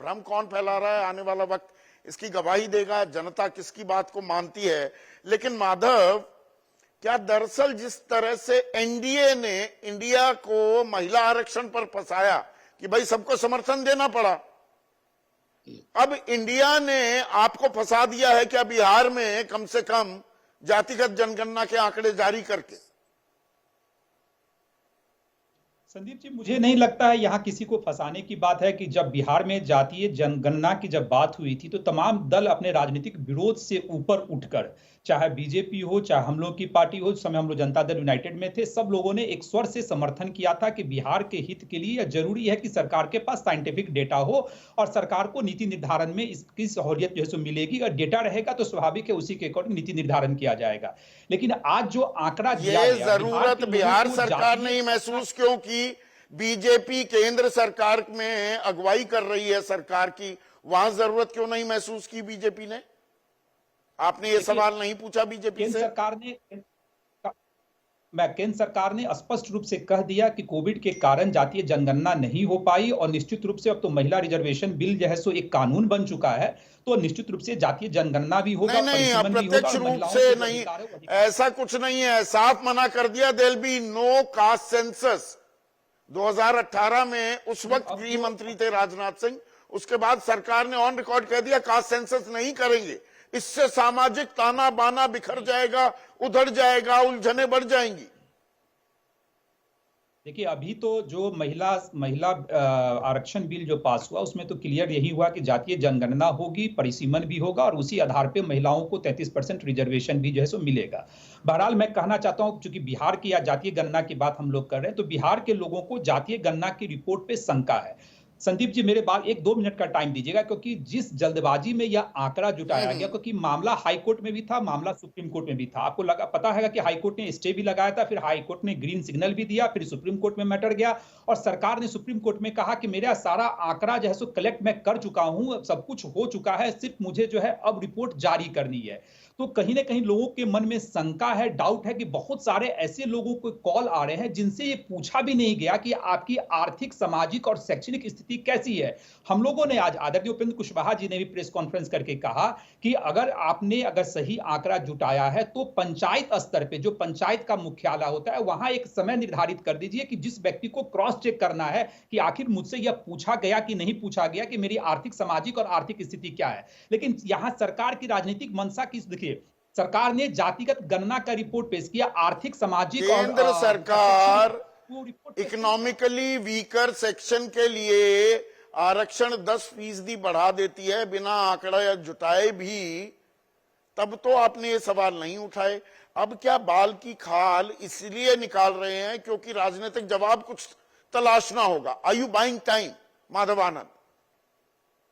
भ्रम कौन फैला रहा है, आने वाला वक्त इसकी गवाही देगा, जनता किसकी बात को मानती है। लेकिन माधव, क्या दरअसल जिस तरह से एनडीए ने इंडिया को महिला आरक्षण पर फंसाया कि भाई सबको समर्थन देना पड़ा, अब इंडिया ने आपको फंसा दिया है क्या बिहार में कम से कम जातिगत जनगणना के आंकड़े जारी करके? संदीप जी, मुझे नहीं लगता है यहाँ किसी को फंसाने की बात है कि जब बिहार में जातीय जनगणना की जब बात हुई थी तो तमाम दल अपने राजनीतिक विरोध से ऊपर उठकर, चाहे बीजेपी हो चाहे हम लोग की पार्टी हो, उस समय हम लोग जनता दल यूनाइटेड में थे, सब लोगों ने एक स्वर से समर्थन किया था कि बिहार के हित के लिए यह जरूरी है कि सरकार के पास साइंटिफिक डेटा हो और सरकार को नीति निर्धारण में इसकी सहूलियत जो है मिलेगी। अगर डेटा रहेगा तो स्वाभाविक है उसी के अकॉर्डिंग नीति निर्धारण किया जाएगा। लेकिन आज जो आंकड़ा दिया ये गया, जरूरत बिहार सरकार ने महसूस क्यों की? बीजेपी केंद्र सरकार में अगुवाई कर रही है सरकार की, वहां जरूरत क्यों नहीं महसूस की बीजेपी ने? आपने ये सवाल नहीं पूछा बीजेपी से? केंद्र सरकार ने स्पष्ट रूप से कह दिया कि कोविड के कारण जातीय जनगणना नहीं हो पाई और निश्चित रूप से अब तो महिला रिजर्वेशन बिल जो है सो एक कानून बन चुका है, तो निश्चित रूप से जातीय जनगणना भी होगा। नहीं, अप्रत्यक्ष रूप से नहीं, ऐसा कुछ नहीं है। साफ मना कर दिया, there be no caste census. 2018 में उस वक्त गृह मंत्री थे राजनाथ सिंह, उसके बाद सरकार ने ऑन रिकॉर्ड कह दिया कास्ट सेंसस नहीं करेंगे, इससे सामाजिक ताना बाना बिखर जाएगा, उधड़ जाएगा, उलझने बढ़ जाएंगी। देखिए, अभी तो जो महिला आरक्षण बिल जो पास हुआ उसमें तो क्लियर यही हुआ कि जातीय जनगणना होगी, परिसीमन भी होगा और उसी आधार पे महिलाओं को 33% रिजर्वेशन भी जो है सो मिलेगा। बहरहाल मैं कहना चाहता हूं, चूंकि बिहार की या जातीय गणना की बात हम लोग कर रहे हैं, तो बिहार के लोगों को जातीय गणना की रिपोर्ट पे शंका है। संदीप जी, मेरे बाद 1-2 मिनट का टाइम दीजिएगा, क्योंकि जिस जल्दबाजी में यह आंकड़ा जुटाया गया, क्योंकि मामला हाई कोर्ट में भी था, मामला सुप्रीम कोर्ट में भी था। आपको पता है कि हाई कोर्ट ने स्टे भी लगाया था, फिर हाई कोर्ट ने ग्रीन सिग्नल भी दिया, फिर सुप्रीम कोर्ट में मैटर गया और सरकार ने सुप्रीम कोर्ट में कहा कि मेरा सारा आंकड़ा जो है सो कलेक्ट मैं कर चुका हूं, सब कुछ हो चुका है, सिर्फ मुझे जो है अब रिपोर्ट जारी करनी है। तो कहीं ना कहीं लोगों के मन में शंका है, डाउट है कि बहुत सारे ऐसे लोगों को कॉल आ रहे हैं जिनसे ये पूछा भी नहीं गया कि आपकी आर्थिक, सामाजिक और शैक्षणिक स्थिति कैसी है। हम लोगों ने आज आदरणीय उपेंद्र कुशवाहा जी ने भी प्रेस कॉन्फ्रेंस करके कहा कि अगर सही आंकड़ा जुटाया है तो पंचायत स्तर पे, जो पंचायत का मुख्यालय होता है, वहां एक समय निर्धारित कर दीजिए कि जिस व्यक्ति को क्रॉस चेक करना है कि आखिर मुझसे यह पूछा गया कि नहीं पूछा गया कि मेरी आर्थिक, सामाजिक और आर्थिक स्थिति क्या है। लेकिन यहां सरकार की राजनीतिक मंशा की, देखिए, सरकार ने जातिगत गणना का रिपोर्ट पेश किया, आर्थिक, सामाजिक और केंद्र सरकार इकोनॉमिकली वीकर सेक्शन के लिए आरक्षण 10% बढ़ा देती है बिना आंकड़ा जुटाए भी, तब तो आपने ये सवाल नहीं उठाए। अब क्या बाल की खाल इसलिए निकाल रहे हैं क्योंकि राजनीतिक जवाब कुछ तलाशना होगा? Are you buying time, Madhav Anand?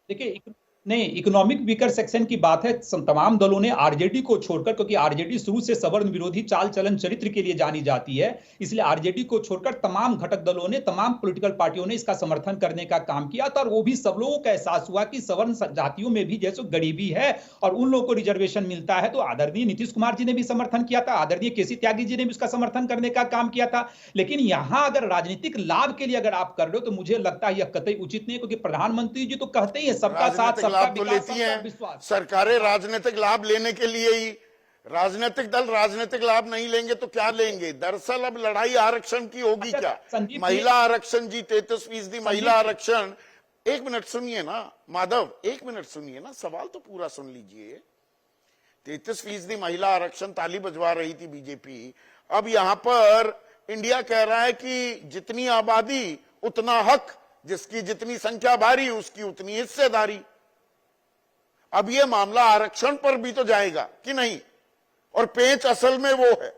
देखिए, नहीं, इकोनॉमिक वीकर सेक्शन की बात है। तमाम दलों ने आरजेडी को छोड़कर, क्योंकि आरजेडी शुरू से सवर्ण विरोधी चाल चलन चरित्र के लिए जानी जाती है, इसलिए आरजेडी को छोड़कर तमाम घटक दलों ने, तमाम पॉलिटिकल पार्टियों ने इसका समर्थन करने का काम किया था और वो भी सब लोगों का एहसास हुआ कि सवर्ण जातियों में भी जैसे गरीबी है और उन लोगों को रिजर्वेशन मिलता है। तो आदरणीय नीतीश कुमार जी ने भी समर्थन किया था, आदरणीय केसी त्यागी जी ने भी उसका समर्थन करने का काम किया था। लेकिन यहां अगर राजनीतिक लाभ के लिए अगर आप कर रहे हो तो मुझे लगता है यह कतई उचित नहीं है, क्योंकि प्रधानमंत्री जी तो कहते ही है सबका साथ, लाभ तो लेती हैं सरकारें, राजनीतिक लाभ लेने के लिए ही। राजनीतिक दल राजनीतिक लाभ नहीं लेंगे तो क्या लेंगे? दरअसल अब लड़ाई आरक्षण की होगी। क्या महिला आरक्षण जी, 33% महिला आरक्षण। 1 मिनट सुनिए ना माधव, 1 मिनट सुनिए ना, सवाल तो पूरा सुन लीजिए। 33% महिला आरक्षण, ताली बजवा रही थी बीजेपी। अब यहां पर इंडिया कह रहा है कि जितनी आबादी उतना हक, जिसकी जितनी संख्या भारी उसकी उतनी हिस्सेदारी। अब ये मामला आरक्षण पर भी तो जाएगा कि नहीं? और पेंच असल में वो है।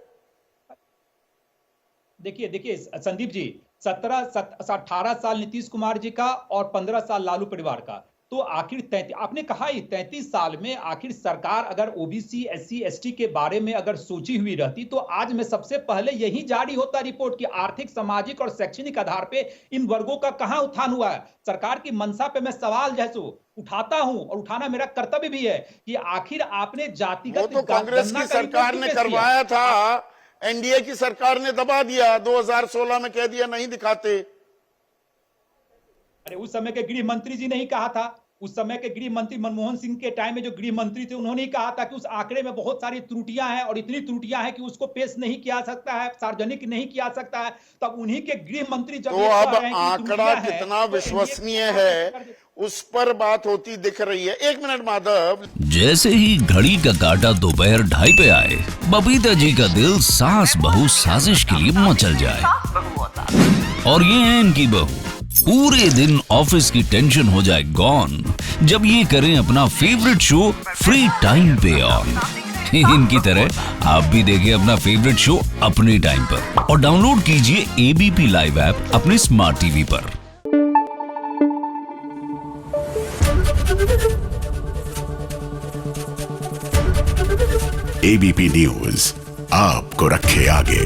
देखिए संदीप जी, 18 साल नीतीश कुमार जी का और 15 साल लालू परिवार का, तो आखिर आपने कहा 33 साल में आखिर सरकार अगर ओबीसी, एससी, एसटी के बारे में अगर सोची हुई रहती तो आज में सबसे पहले यही जारी होता रिपोर्ट कि आर्थिक, सामाजिक और शैक्षणिक आधार पे इन वर्गों का कहां उत्थान हुआ है। सरकार की मंशा पे मैं सवाल जैसे उठाता हूं और उठाना मेरा कर्तव्य भी है कि आखिर आपने जातिगत, तो कांग्रेस की सरकार ने करवाया था, एनडीए की सरकार ने दबा दिया, 2016 में कह दिया नहीं दिखाते। अरे उस समय के गृह मंत्री जी ने ही कहा था उस समय के गृह मंत्री मनमोहन सिंह के टाइम में जो गृह मंत्री थे, उन्होंने कहा था कि उस आंकड़े में बहुत सारी त्रुटियां हैं और इतनी त्रुटियां हैं कि उसको पेश नहीं किया सकता है, सार्वजनिक नहीं किया सकता है। तब उन्हीं के गृह मंत्री जब तो अब आंकड़ा कितना विश्वसनीय है उस पर बात होती दिख रही है। 1 मिनट माधव। जैसे ही घड़ी का काटा दोपहर 2:30 पे आए, बबीता जी का दिल सास बहू साजिश के लिए मचल जाए। और ये है इनकी बहू, पूरे दिन ऑफिस की टेंशन हो जाए गॉन जब ये करें अपना फेवरेट शो फ्री टाइम पे ऑन। इनकी तरह आप भी देखें अपना फेवरेट शो अपने टाइम पर और डाउनलोड कीजिए एबीपी लाइव ऐप अपने स्मार्ट टीवी पर। एबीपी न्यूज आपको रखे आगे।